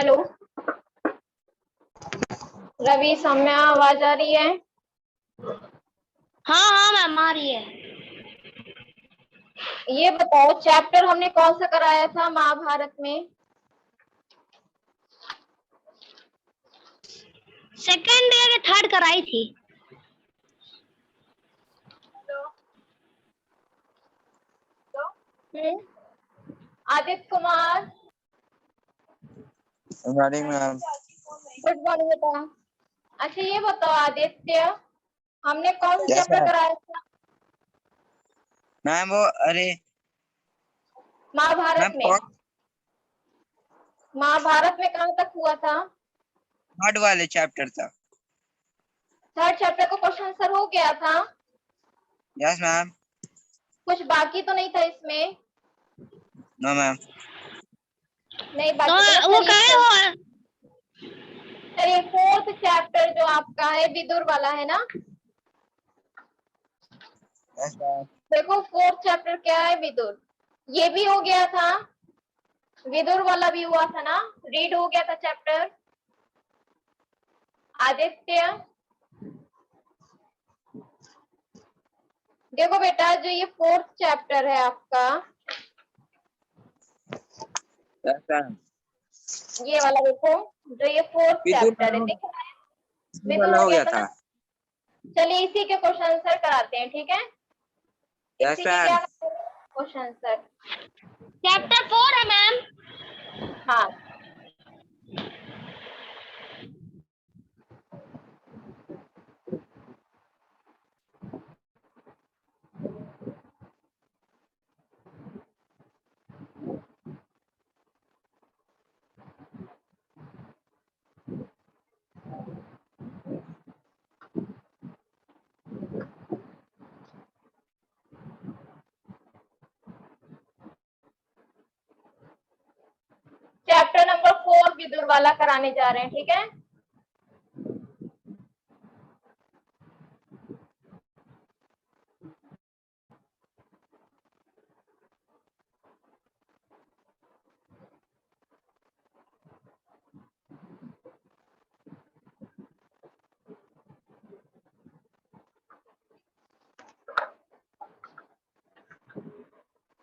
Hello Ravi, Saumya, आवाज आ रही है? हाँ हाँ मैम आ रही है। ये बताओ, चैप्टर हमने कौन सा कराया था महाभारत में? सेकंड या थर्ड कराई थी। Aditya Kumar, morning ma'am. Good morning बेटा। अच्छा ये बताओ आदित्य, हमने कौन सा यस चैप्टर मैम। कराया था मैम वो अरे महाभारत में? महाभारत में कहाँ तक हुआ था? थर्ड वाले चैप्टर था। थर्ड चैप्टर का क्वेश्चन आंसर हो गया था? Yes ma'am. कुछ बाकी तो नहीं था इसमें? No ma'am. नहीं तो बाकी तो वो ना। कहे हो चलिए फोर्थ चैप्टर जो आपका है विदुर वाला है ना? Yes ma'am. देखो फोर्थ चैप्टर क्या है, विदुर। ये भी हो गया था, विदुर वाला भी हुआ था ना, रीड हो गया था चैप्टर। आदित्य देखो बेटा, जो ये फोर्थ चैप्टर है आपका, यस मैम। ये वाला देखो, जो ये फोर्थ चैप्टर है, दिख रहा है? विदुर हो हो गया गया था था। ना? चलिए इसी के क्वेश्चन आंसर कराते हैं, ठीक है? यस इसी के क्या मैम। Question answer? चैप्टर 4 है मैम। हाँ चैप्टर नंबर 4 विदुर वाला कराने जा रहे हैं, ठीक है?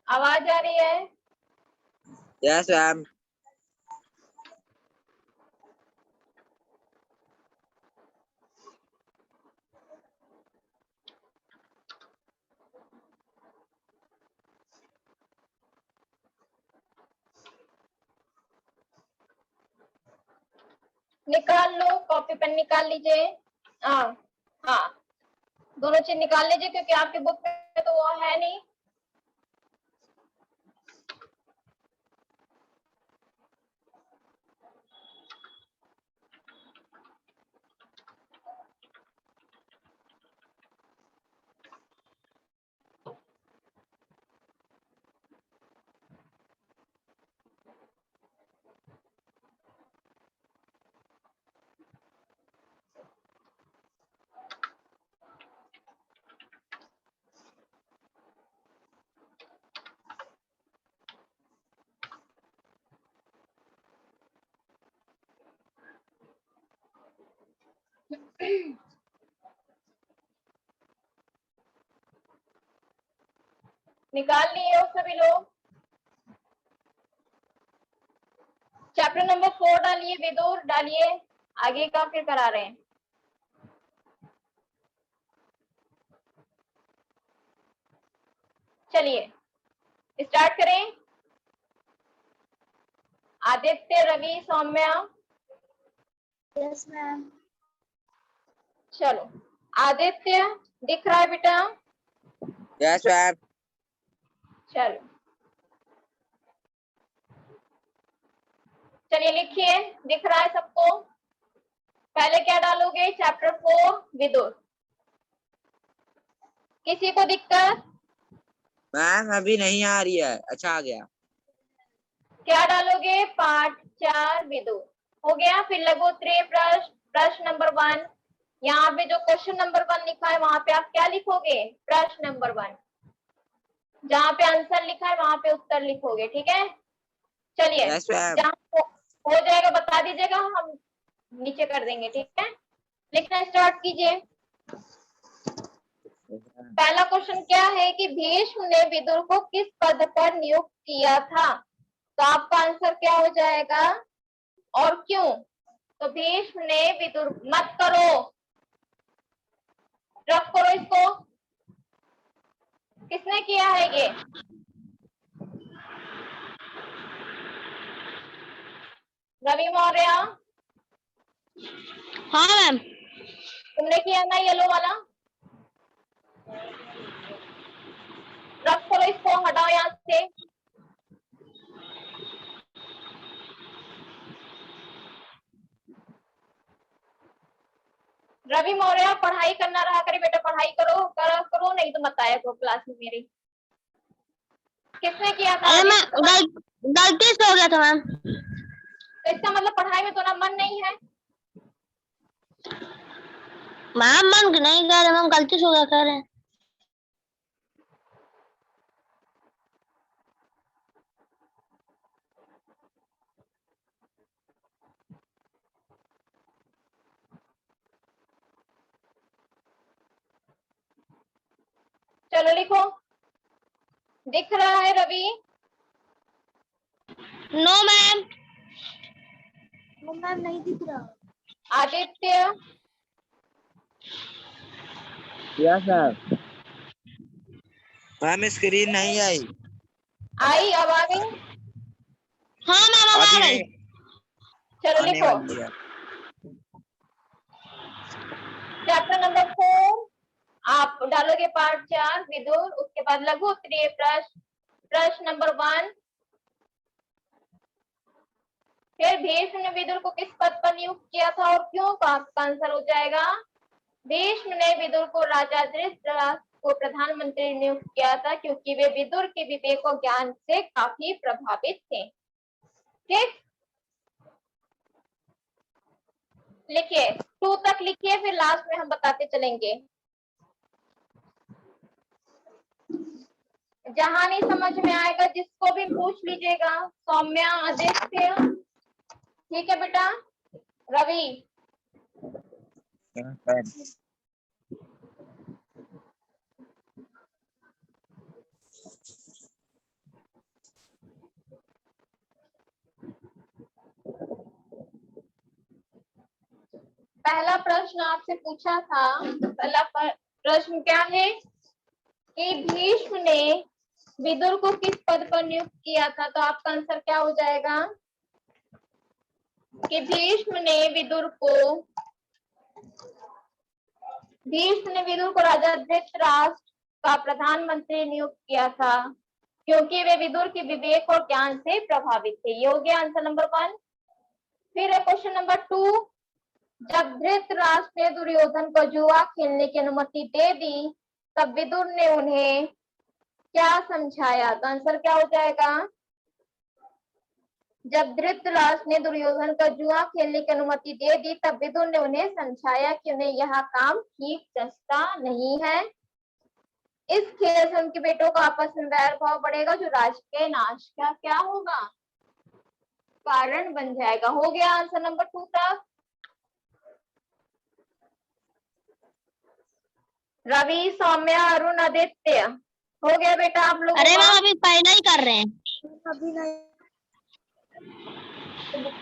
आवाज आ रही है? Yes ma'am. निकाल लो, कॉपी पेन निकाल लीजिए। हाँ हाँ, दोनों चीज निकाल लीजिए क्योंकि आपके बुक में तो वो है नहीं। निकाल लिए हो सभी लोग? चैप्टर नंबर 4 डालिए, विदुर डालिए, आगे का फिर करा रहे हैं। चलिए स्टार्ट करें। आदित्य, रवि, सौम्या। Yes ma'am. चलो आदित्य, दिख रहा है बेटा? Yes ma'am. चलो चलिए लिखिए, दिख रहा है सबको? पहले क्या डालोगे? चैप्टर 4 विदुर। किसी को दिक्कत? मैम अभी नहीं आ रही है। अच्छा आ गया। क्या डालोगे? पाठ 4 विदुर हो गया। फिर लघुत्तरीय प्रश्न, प्रश्न नंबर 1। यहाँ पे जो क्वेश्चन नंबर 1 लिखा है वहां पे आप क्या लिखोगे? प्रश्न नंबर 1। जहाँ पे आंसर लिखा है वहां पे उत्तर लिखोगे, ठीक है? चलिए यस मैम। जहाँ हो जाएगा बता दीजिएगा, हम नीचे कर देंगे, ठीक है। लिखना स्टार्ट कीजिए। पहला क्वेश्चन क्या है कि भीष्म ने विदुर को किस पद पर नियुक्त किया था? तो आपका आंसर क्या हो जाएगा और क्यों? तो भीष्म ने विदुर, मत करो, रफ करो इसको। किसने किया है ये? रवि मौर्य, हाँ मैम। तुमने किया ना येलो वाला? रफ करो इसको, हटाओ यहाँ से। रवि मौर्य, पढ़ाई करना रहा करे बेटा, पढ़ाई करो, करो नहीं तो मत आया करो क्लास में मेरी। किसने किया था? अरे मैं गलती से हो गया था मैम। तो इसका मतलब पढ़ाई में तो ना मन नहीं है। मैम मन नहीं कह रहे मैम, गलती से हो गया कह रहे हैं। चलो लिखो। दिख रहा है रवि? No ma'am. मैम नहीं दिख रहा। Aditya, yes sir. Ma'am screen नहीं आई। आई, अब आ गई। हाँ मैम अब आ अभी गई। नहीं चलो आने लिखो। वाली है। चैप्टर नंबर 4 आप डालोगे पार्ट 4 विदुर, उसके बाद लघु उत्तरीय प्रश्न, प्रश्न नंबर 1। फिर भीष्म ने विदुर को किस पद पर नियुक्त किया था और क्यों? का आपका आंसर हो जाएगा भीष्म ने विदुर को राजा धृतराष्ट्र को प्रधानमंत्री नियुक्त किया था क्योंकि वे विदुर के विवेक और ज्ञान से काफी प्रभावित थे। ठीक, लिखिए 2 तक लिखिए, फिर लास्ट में हम बताते चलेंगे। जहां नहीं समझ में आएगा जिसको भी पूछ लीजिएगा। सौम्या, आदित्य, ठीक है बेटा। Ravi, yes sir. पहला प्रश्न आपसे पूछा था, पहला प्रश्न क्या है कि भीष्म ने विदुर को किस पद पर नियुक्त किया था? तो आपका आंसर क्या हो जाएगा कि भीष्म ने विदुर को राजा धृतराष्ट्र का प्रधानमंत्री नियुक्त किया था क्योंकि वे विदुर के विवेक और ज्ञान से प्रभावित थे। ये हो गया आंसर नंबर 1। फिर है क्वेश्चन नंबर 2। जब धृतराष्ट्र ने दुर्योधन को जुआ खेलने की अनुमति दे दी तब विदुर ने उन्हें क्या समझाया? तो आंसर क्या हो जाएगा? जब धृतराष्ट्र ने दुर्योधन को जुआ खेलने की अनुमति दे दी तब विदुर ने उन्हें समझाया कि उन्हें यह काम ठीक जचता नहीं है। इस खेल से उनके बेटों का आपस में वैर भाव बढ़ेगा जो राज्य के नाश का क्या होगा? कारण बन जाएगा। हो गया आंसर नंबर 2 तक। रवि, सौम्या, अरुण, आदित्य, हो गया बेटा आप लोगों अरे का? मैम अभी पहले ही कर रहे हैं। अभी नहीं।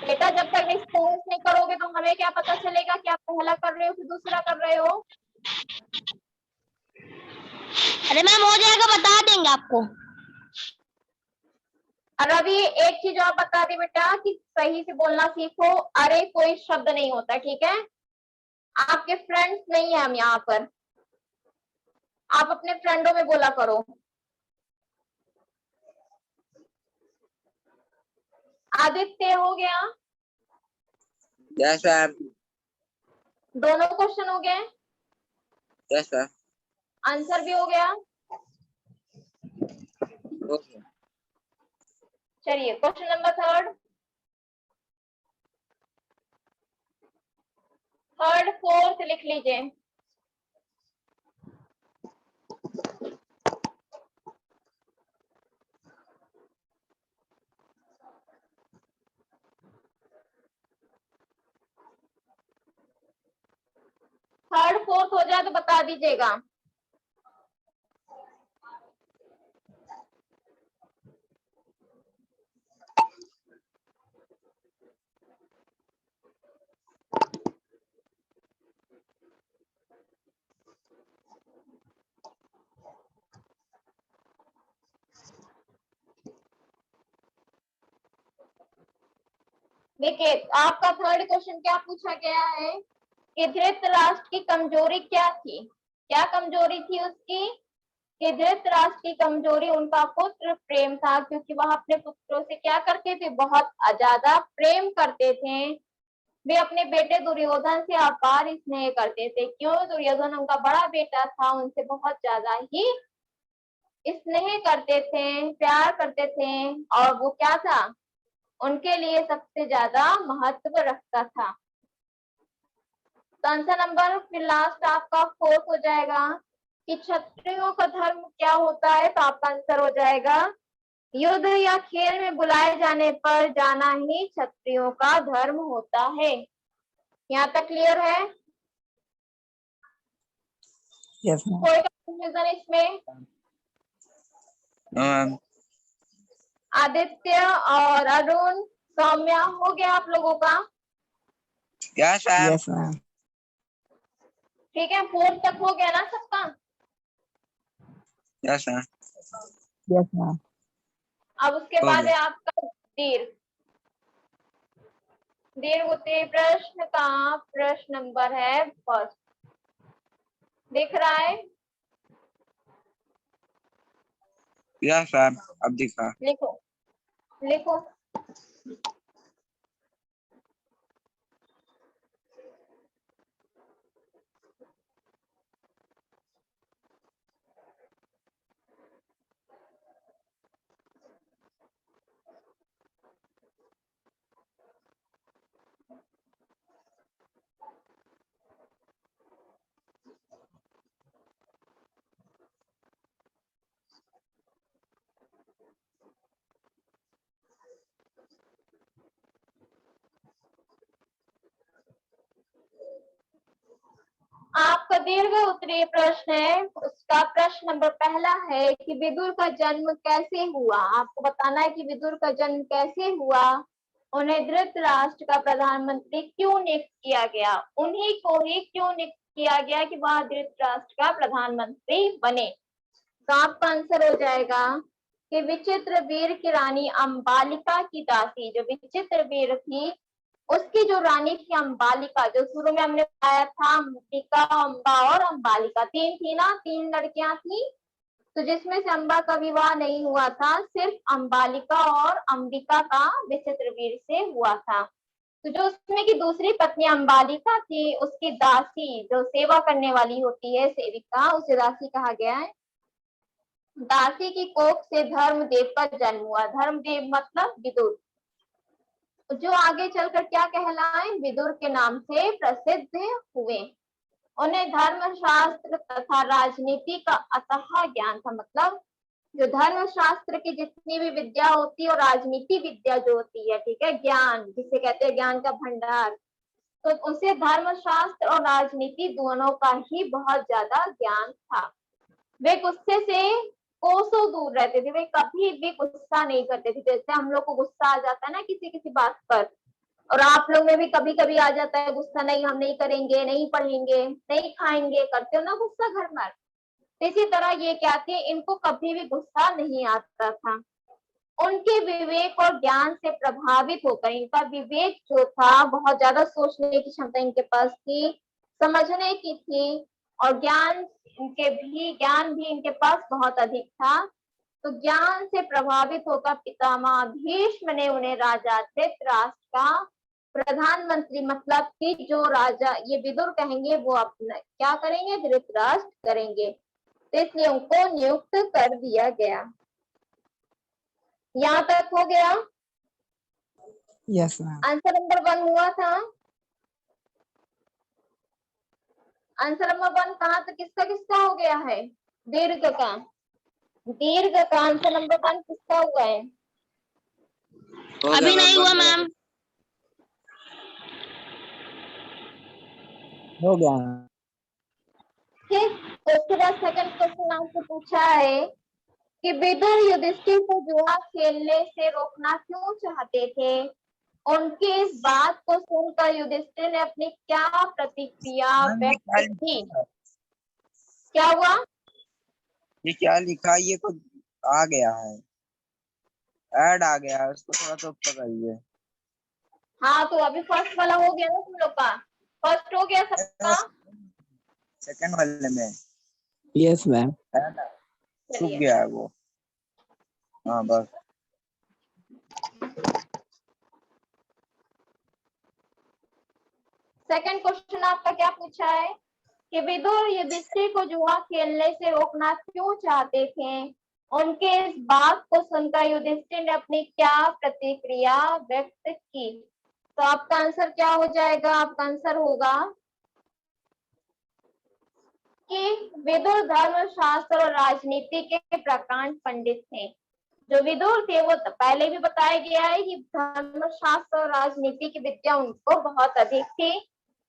बेटा जब तक रिस्पॉन्स नहीं करोगे तो हमें क्या पता चलेगा कि आप पहला कर रहे हो कि दूसरा कर रहे हो? अरे मैम हो जाएगा, बता देंगे आपको। रवि, एक चीज और बता दी बेटा कि सही से बोलना सीखो। अरे कोई शब्द नहीं होता, ठीक है? आपके फ्रेंड्स नहीं है हम यहाँ पर, आप अपने फ्रेंडों में बोला करो। आदित्य, हो गया? Yes sir. दोनों क्वेश्चन हो गए, यस सर। आंसर भी हो गया। ओके। चलिए क्वेश्चन नंबर 3, थर्ड, फोर्थ लिख लीजिए। थर्ड फोर्थ हो जाए तो बता दीजिएगा। देखिए आपका थर्ड क्वेश्चन क्या पूछा गया है कि धृतराष्ट्र की कमजोरी क्या थी। क्या कमजोरी थी उसकी कि धृतराष्ट्र की कमजोरी उनका पुत्र प्रेम था, क्योंकि वह अपने पुत्रों से क्या करते थे, बहुत ज्यादा प्रेम करते थे। वे अपने बेटे दुर्योधन से अपार स्नेह करते थे। क्यों? दुर्योधन उनका बड़ा बेटा था, उनसे बहुत ज्यादा ही स्नेह करते थे, प्यार करते थे, और वो क्या था, उनके लिए सबसे ज्यादा महत्व रखता था। तो आंसर नंबर फिर लास्ट आपका फोर्थ हो जाएगा कि क्षत्रियों का धर्म क्या होता है। तो आपका आंसर हो जाएगा युद्ध या खेल में बुलाए जाने पर जाना ही क्षत्रियों का धर्म होता है। यहाँ तक क्लियर है? यस कोई कंफ्यूजन इसमें? मैम। आदित्य और अरुण, सौम्या, हो गया आप लोगों का? Yes ma'am. Yes ma'am. ठीक है, फोर्थ तक हो गया ना सबका? Yes ma'am. Yes ma'am. अब उसके बाद है आपका दीर्घ। दीर्घ उत्तरीय प्रश्न का प्रश्न नंबर है फर्स्ट। दिख रहा है? यस मैम, अब दिखा। लिखो लिखो। आपका दीर्घ उत्तरीय प्रश्न है, उसका प्रश्न नंबर पहला है कि विदुर का जन्म कैसे हुआ। आपको बताना है कि विदुर का जन्म कैसे हुआ, उन्हें धृतराष्ट्र का प्रधानमंत्री क्यों नियुक्त किया गया, उन्हीं को ही क्यों नियुक्त किया गया कि वह धृतराष्ट्र का प्रधानमंत्री बने। तो आपका आंसर हो जाएगा कि विचित्र वीर की रानी अंबालिका की दासी, जो विचित्र वीर थी उसकी जो रानी थी अंबालिका, जो शुरू में हमने बताया था अंबिका, अंबा और अंबालिका, तीन थी ना, तीन लड़कियां थी। तो जिसमें से अंबा का विवाह नहीं हुआ था, सिर्फ अंबालिका और अंबिका का विचित्रवीर से हुआ था। तो जो उसमें की दूसरी पत्नी अंबालिका थी, उसकी दासी, जो सेवा करने वाली होती है, सेविका, उसे दासी कहा गया है। दासी की कोख से धर्मदेव का जन्म हुआ। धर्मदेव मतलब विदुर, जो आगे चलकर क्या कहलाए, विदुर के नाम से प्रसिद्ध हुए। उन्हें धर्मशास्त्र तथा राजनीति का अथाह ज्ञान था। मतलब जो धर्मशास्त्र की जितनी भी विद्या होती है और राजनीति विद्या जो होती है, ठीक है, ज्ञान जिसे कहते हैं ज्ञान का भंडार, तो उसे धर्मशास्त्र और राजनीति दोनों का ही बहुत ज्यादा ज्ञान था। वे गुस्से से कोसों दूर रहते थे, वे कभी भी गुस्सा नहीं करते थे। जैसे हम लोग को गुस्सा आ जाता है ना किसी किसी बात पर, और आप लोग में भी कभी कभी आ जाता है गुस्सा, नहीं हम नहीं करेंगे, नहीं पढ़ेंगे, नहीं खाएंगे, करते हो ना गुस्सा घर में। इसी तरह ये क्या थे, इनको कभी भी गुस्सा नहीं आता था। उनके विवेक और ज्ञान से प्रभावित होकर, इनका विवेक जो था, बहुत ज्यादा सोचने की क्षमता इनके पास थी, समझने की थी, और ज्ञान भी इनके पास बहुत अधिक था। तो ज्ञान से प्रभावित होकर पितामह भीष्म ने उन्हें राजा धृतराष्ट्र का प्रधानमंत्री, मतलब कि जो राजा ये विदुर कहेंगे वो अपना क्या करेंगे, धृतराष्ट्र करेंगे, तो इसलिए उनको नियुक्त कर दिया गया। यहाँ तक हो गया? Yes ma'am. आंसर नंबर 1 हुआ था। आंसर नंबर 1 कहाँ तक, किसका किसका हो गया है? दीर्घ का। दीर्घ का आंसर नंबर 1 किसका हुआ है? अभी नहीं हुआ मैम। हो गया। ठीक। उसके बाद सेकंड क्वेश्चन आपसे पूछा है कि विदुर युधिष्ठिर को जुआ खेलने से रोकना क्यों चाहते थे। उनकी इस बात को सुनकर युधिष्ठिर ने अपनी क्या प्रतिक्रिया मैम ये क्या व्यक्त की। लिखा है? क्या हुआ? ये क्या लिखा है? ये कुछ आ गया है, ऐड आ गया है, उसको थोड़ा तो पकड़िए। हाँ तो अभी फर्स्ट वाला हो गया ना तुम लोग का, फर्स्ट हो गया सबका। सेकंड वाले में यस मैम। है ना, छुप चलिए गया है वो। हाँ बस। सेकंड क्वेश्चन आपका क्या पूछा है कि विदुर युधिष्ठिर को जुआ खेलने से रोकना क्यों चाहते थे। उनके इस बात को सुनकर युधिष्ठिर ने अपनी क्या प्रतिक्रिया व्यक्त की। तो आपका आंसर क्या हो जाएगा? आपका आंसर होगा कि विदुर धर्म शास्त्र और राजनीति के प्रकांड पंडित थे। जो विदुर थे वो पहले भी बताया गया है कि धर्म शास्त्र और राजनीति की विद्या उनको बहुत अधिक थी।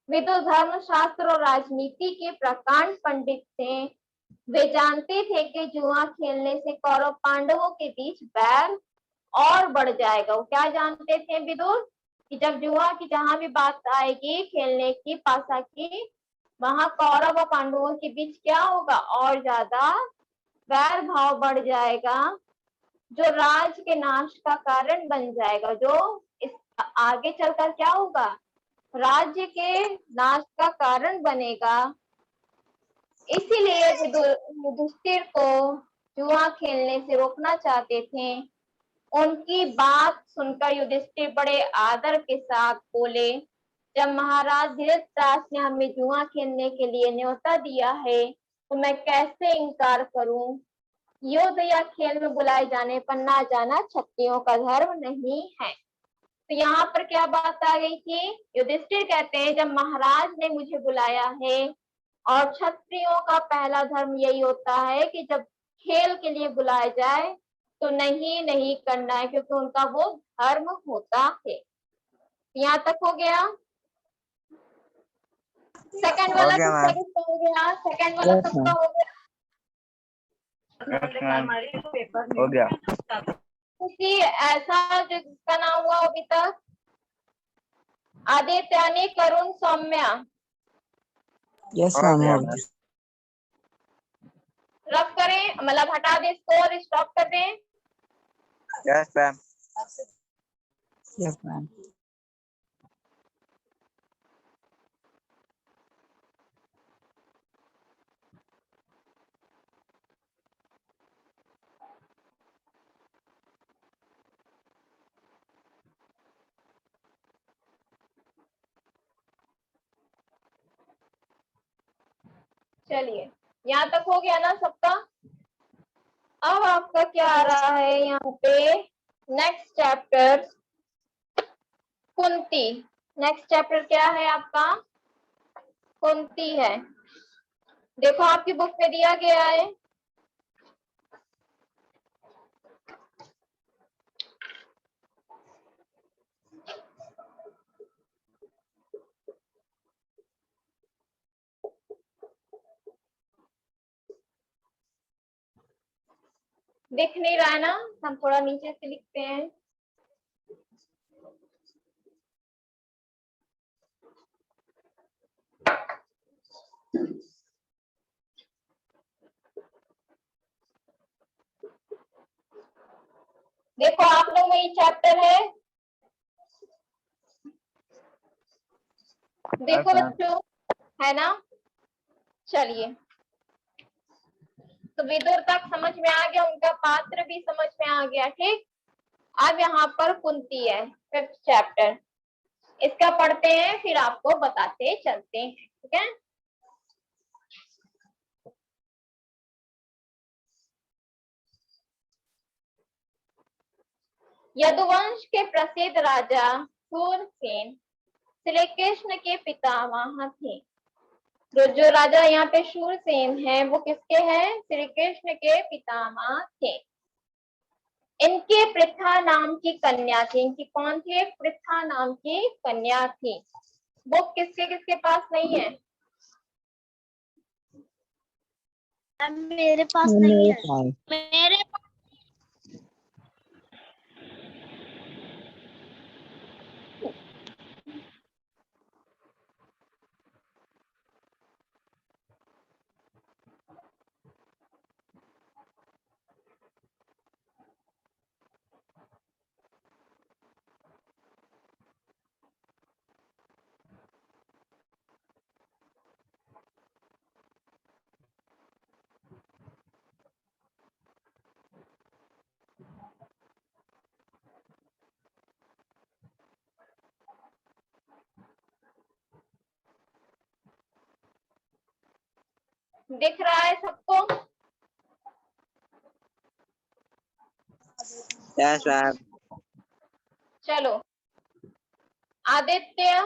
विदुर धर्म शास्त्र और राजनीति के प्रकांड पंडित थे। वे जानते थे कि जुआ खेलने से कौरव पांडवों के बीच बैर और बढ़ जाएगा। वो क्या जानते थे विदुर कि जब जुआ की जहां भी बात आएगी खेलने की, पासा की, वहां कौरव और पांडवों के बीच क्या होगा, और ज्यादा वैर भाव बढ़ जाएगा, जो राज के नाश का कारण बन जाएगा, जो इस आगे चलकर क्या होगा, राज्य के नाश का कारण बनेगा। इसीलिए युधिष्ठिर को जुआ खेलने से रोकना चाहते थे। उनकी बात सुनकर युधिष्ठिर बड़े आदर के साथ बोले, जब महाराज धृतराष्ट्र ने हमें जुआ खेलने के लिए न्योता दिया है तो मैं कैसे इनकार करूं। युद्ध या खेल में बुलाए जाने पर ना जाना क्षत्रियों का धर्म नहीं है। तो यहाँ पर क्या बात आ गई थी, युधिष्ठिर कहते हैं जब महाराज ने मुझे बुलाया है, और क्षत्रियों का पहला धर्म यही होता है कि जब खेल के लिए बुलाया जाए तो नहीं नहीं करना है, क्योंकि उनका वो धर्म होता है। यहाँ तक हो गया। सेकंड हो वाला गया सबका मैम। किसका हो गया? सेकंड वाला Yes, सबका ma'am. हो गया। हो गया। किसी ऐसा जिसका नाम हुआ अभी तक? आदित्यानी, करुण, सौम्या। यस हो मैम, गया हो मैम। गया। रफ करें, मतलब हटा दें इसको और स्टॉप कर दें। Yes ma'am. Yes ma'am. चलिए यहाँ तक हो गया ना सबका। अब आपका क्या आ रहा है यहाँ पे, next chapter Kunti. Next chapter क्या है आपका? कुंती है। देखो आपकी बुक में दिया गया है, दिख नहीं रहा है ना, हम थोड़ा नीचे से लिखते हैं। देखो आप लोग में ये चैप्टर है, देखो बच्चों, है ना। चलिए, तो विदुर तक समझ में आ गया, उनका पात्र भी समझ में आ गया। ठीक, अब यहाँ पर कुंती है, फिफ्थ चैप्टर, इसका पढ़ते हैं फिर आपको बताते चलते हैं। ठीक है, यदुवंश के प्रसिद्ध राजा शूरसेन श्री कृष्ण के पितामह थे। जो राजा यहाँ पे शूरसेन है वो किसके हैं? श्री कृष्ण के पितामह थे। इनके पृथा नाम की कन्या थी। इनकी कौन थी? एक पृथा नाम की कन्या थी। वो किसके किसके पास नहीं है? मेरे पास नहीं मेरे है। पास मेरे दिख रहा है सबको? Yes ma'am. चलो, आदित्य,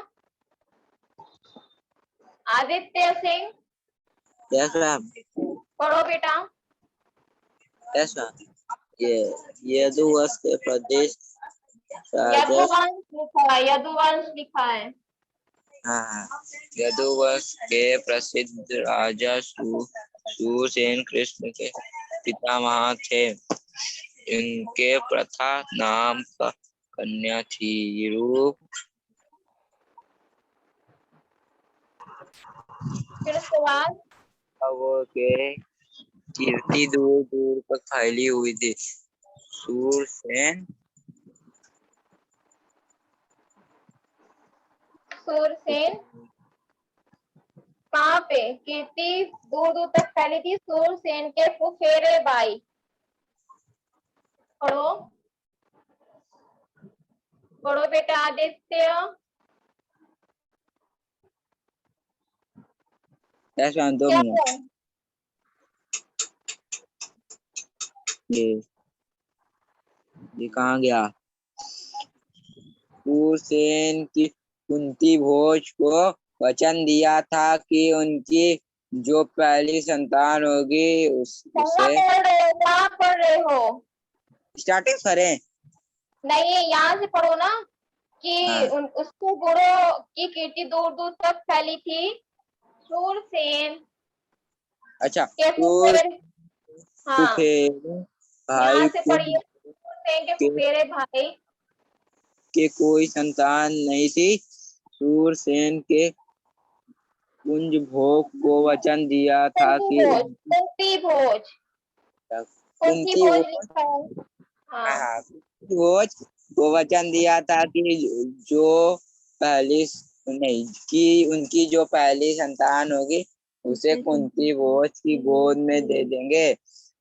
आदित्य सिंह यस मैम। पढ़ो बेटा। Yes ma'am. ये यदुवंश के प्रदेश राजा। यदुवंश लिखा है, यदुवंश लिखा है। हाँ, यदुवंश के प्रसिद्ध राजा सूरसेन कृष्ण के पितामह थे। इनके प्रथा नाम का कन्या थी। रूप फिर उसके बाद वो के कीर्ति दूर दूर तक फैली हुई थी। सूरसेन सूरसेन कहाँ पे कीर्ति दूर दूर तक फैली थी? सूरसेन के फुफेरे भाई। पढ़ो, पढ़ो बेटा आदित्य। Yes ma'am. 2 क्या मिनट। है? ये कहाँ गया? सूरसेन की कुंती भोज को वचन दिया था कि उनकी जो पहली संतान होगी उसे कहाँ पढ़ रहे हो? स्टार्टिंग करें। नहीं, यहाँ से पढ़ो ना कि हाँ। उसके गुणों की कीर्ति दूर दूर तक फैली थी। सूरसेन अच्छा। के फुफेरे, हाँ फुफेरे यहाँ भाई से पढ़िए। सूरसेन के के, फुफेरे भाई के कोई संतान नहीं थी। सूरसेन के कुंज भोग को वचन दिया था कुंती कि भोज, कुंती भोज, कुंती कुंती भोज भोज। लिखा है। हाँ, हाँ, कुंती भोज को वचन दिया था कि जो पहली नहीं कि उनकी जो पहली संतान होगी उसे कुंती भोज की गोद में दे देंगे।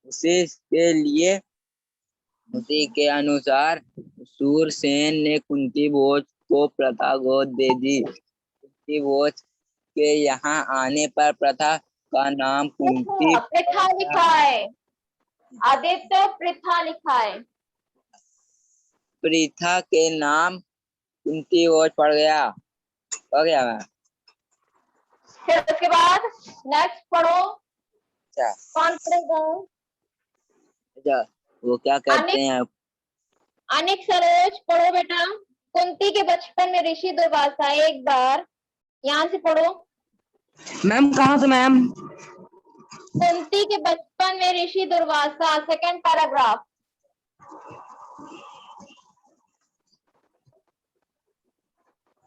उसी के लिए उसी के अनुसार सूरसेन ने कुंती भोज को प्रथा गोद दे दी। कुंती भोज के यहाँ आने पर प्रथा का नाम कुंती प्रथा लिखा है। आदित्य प्रथा लिखा है। प्रथा के नाम कुंती भोज पड़ गया। हो गया मैम। फिर उसके बाद नेक्स्ट पढ़ो। अच्छा। कौन पढ़ेगा? अच्छा, वो क्या कहते अनिक, हैं? अनिक सरोज पढ़ो बेटा। कुंती के बचपन में ऋषि दुर्वासा एक बार, यहाँ से पढ़ो। मैम कहाँ से मैम? कुंती के बचपन में ऋषि Durvasa, second paragraph.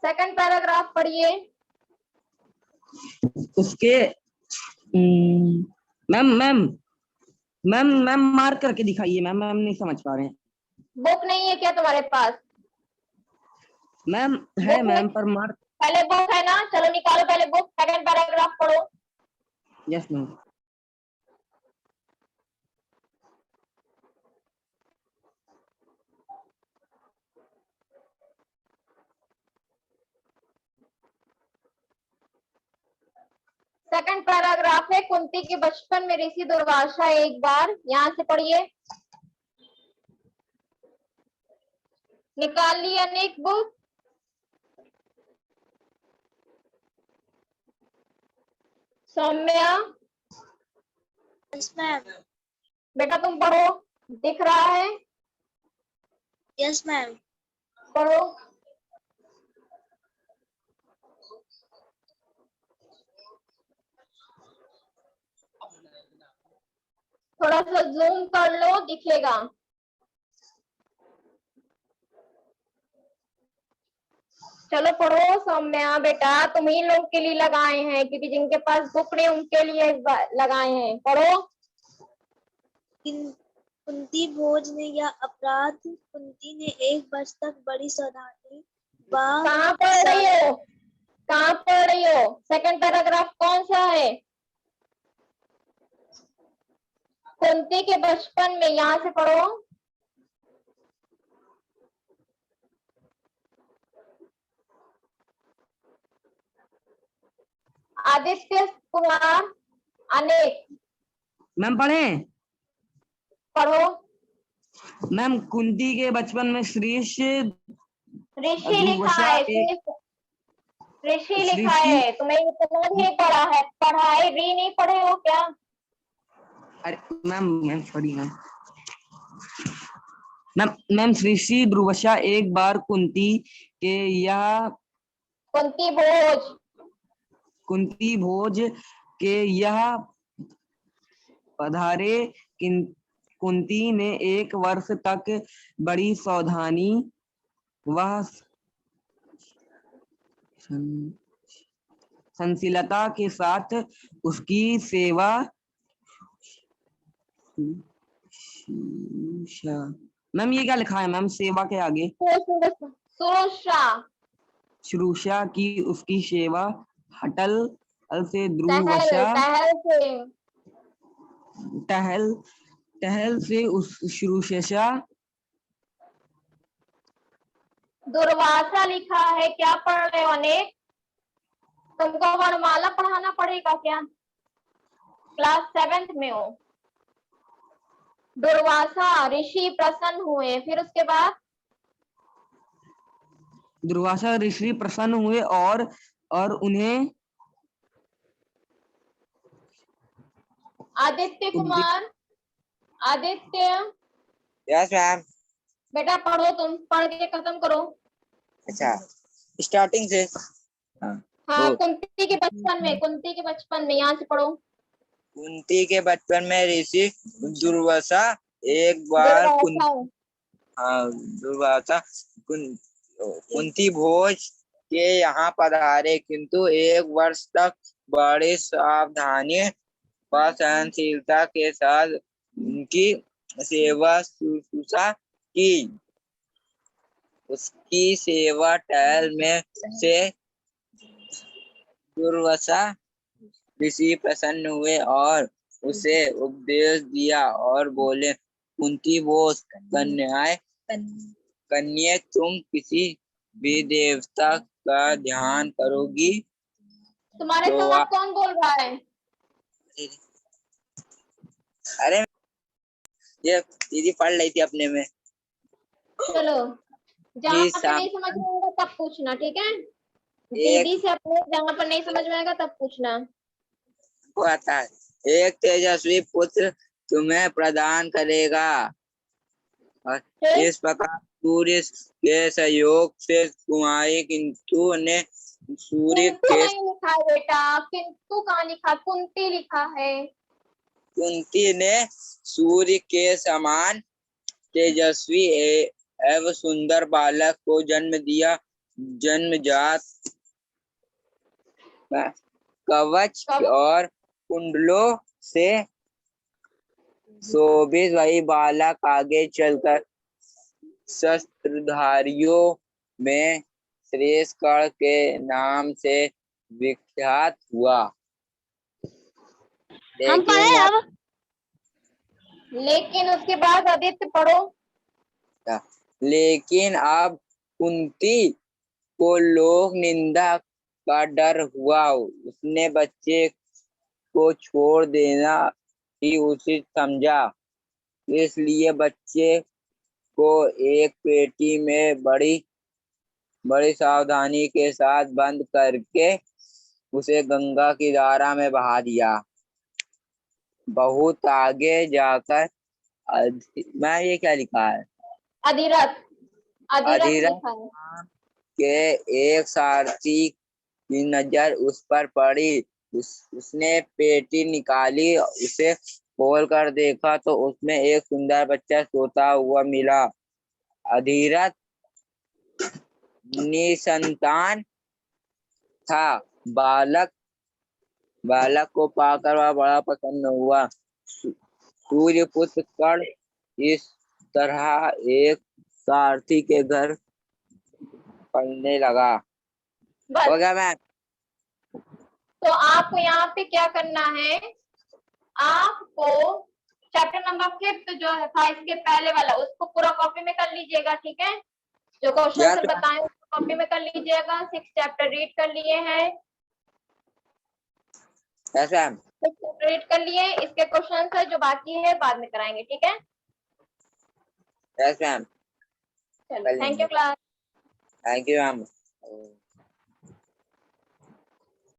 Second paragraph पढ़िए। उसके ma'am ma'am ma'am ma'am mark करके दिखाइए मैम। मैम नहीं समझ पा रहे हैं। बुक नहीं है क्या तुम्हारे पास? मैम है बुक मैम में पर मार्क। पहले बुक है ना, चलो निकालो पहले बुक, सेकंड पैराग्राफ पढ़ो। Yes ma'am. सेकंड पैराग्राफ है, कुंती के बचपन में ऋषि दुर्वासा एक बार, यहाँ से पढ़िए। निकाल ली अनेक बुक? Saumya yes ma'am. बेटा तुम पढ़ो, दिख रहा है? Yes ma'am. पढ़ो। थोड़ा सा जूम कर लो, दिखेगा। चलो पढ़ो सौम्या बेटा, तुम ही लोग के लिए लगाए हैं, क्योंकि जिनके पास बुक नहीं उनके लिए लगाए हैं। पढ़ो। कुंती भोज ने यह अपराध कुंती ने 1 वर्ष तक बड़ी सावधानी व कहाँ पढ़ रही हो? कहाँ पढ़ रही हो? सेकंड पैराग्राफ कौन सा है? कुंती के बचपन में, यहाँ से पढ़ो। आदित्य कुमार अनेक, मैम पढ़े। पढ़ो। मैम कुंती के बचपन में श्रीश ऋषि लिखा दुर्वासा है, एक ऋषि लिखा ऋषि। है, तुम्हें इतना नहीं पढ़ा है, पढ़ाई री नहीं पढ़े हो क्या? अरे ma'am ma'am sorry ma'am. Ma'am Shri Durvasa एक बार कुंती के यह कुंती भोज के यह पधारे। कुंती ने 1 वर्ष तक बड़ी सावधानी व सहनशीलता के साथ उसकी सेवा मैम ये क्या लिखा है मैम सेवा के आगे? शुश्रूषा की उसकी सेवा हटल से टहल से उस शुश्रूषा। दुर्वासा लिखा है, क्या पढ़ रहे हो अनेक? तुमको वर्णमाला पढ़ाना पड़ेगा क्या? क्लास 7th में हो। दुर्वासा ऋषि प्रसन्न हुए, फिर उसके बाद दुर्वासा ऋषि प्रसन्न हुए और उन्हें आदित्य कुमार आदित्य। Yes ma'am. बेटा पढ़ो, तुम पढ़ के खत्म करो। अच्छा स्टार्टिंग से। हाँ, कुंती के बचपन में यहाँ से पढ़ो। कुंती के बचपन में ऋषि दुर्वासा एक बार दुर्वासा कुंती भोज के यहाँ पधारे, किंतु 1 वर्ष तक बड़ी सावधानी व सहनशीलता के साथ उनकी सेवा शुश्रूषा की। उसकी सेवा टहल में से दुर्वासा ऋषि प्रसन्न हुए और उसे उपदेश दिया और बोले, कुंती भोज कन्या तुम किसी भी देवता का ध्यान करोगी तुम्हारे तो साथ कौन बोल रहा है? अरे ये दीदी पढ़ रही थी अपने में। चलो, जहाँ पे नहीं समझ में आएगा तब पूछना, ठीक है? दीदी से अपने जहाँ पर नहीं समझ में आएगा तब पूछना। को आता है, एक तेजस्वी पुत्र तुम्हें प्रदान करेगा और इस प्रकार सूर्य के सहयोग से तुम्हारी किंतु ने सूर्य किंतु के नहीं लिखा है बेटा, किंतु कहाँ लिखा? कुंती लिखा है। कुंती ने सूर्य के समान तेजस्वी एवं सुंदर बालक को जन्म दिया। जन्मजात कवच और कुंडलों से शोभित वही बालक आगे चलकर शस्त्रधारियों में श्रेष्ठगढ़ के नाम से विख्यात हुआ। हम पढ़े अब। लेकिन उसके बाद आदित्य पढ़ो। लेकिन अब कुंती को लोक निंदा का डर हुआ। उसने बच्चे को छोड़ देना ही उचित समझा, इसलिए बच्चे को एक पेटी में बड़ी सावधानी के साथ बंद करके उसे गंगा की धारा में बहा दिया। बहुत आगे जाकर मैं ये क्या लिखा है? अधिरथ अधिरथ लिखा है। के एक सारथी की नजर उस पर पड़ी। उसने पेटी निकाली, उसे खोल कर देखा तो उसमें एक सुंदर बच्चा सोता हुआ मिला। अधीरथ निसंतान था। बालक बालक को पाकर वह बड़ा प्रसन्न हुआ। सूर्यपुत्र कर्ण इस तरह एक सारथी के घर पढ़ने लगा। बस। हो गया मैम? तो आपको यहाँ पे क्या करना है, आपको चैप्टर नंबर 5 जो है था इसके पहले वाला उसको पूरा कॉपी में कर लीजिएगा, ठीक है। जो क्वेश्चन Yes, सर ma'am. बताए उसको कॉपी में कर लीजिएगा। 6 चैप्टर रीड कर लिए हैं, Yes, ma'am. रीड कर लिए। इसके क्वेश्चन है जो बाकी है बाद में कराएंगे, ठीक है। Yes, ma'am. चलो, thank you class. Thank you, ma'am.